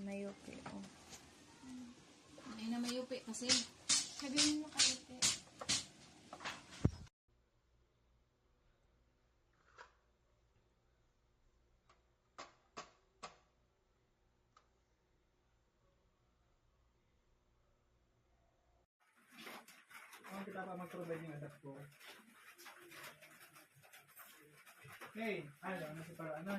Mayupi, oh. Ay na mayupi kasi. Sabihin mo kayupi. Kita pa mag-provide yung adapt ko. Okay, ano si para ano?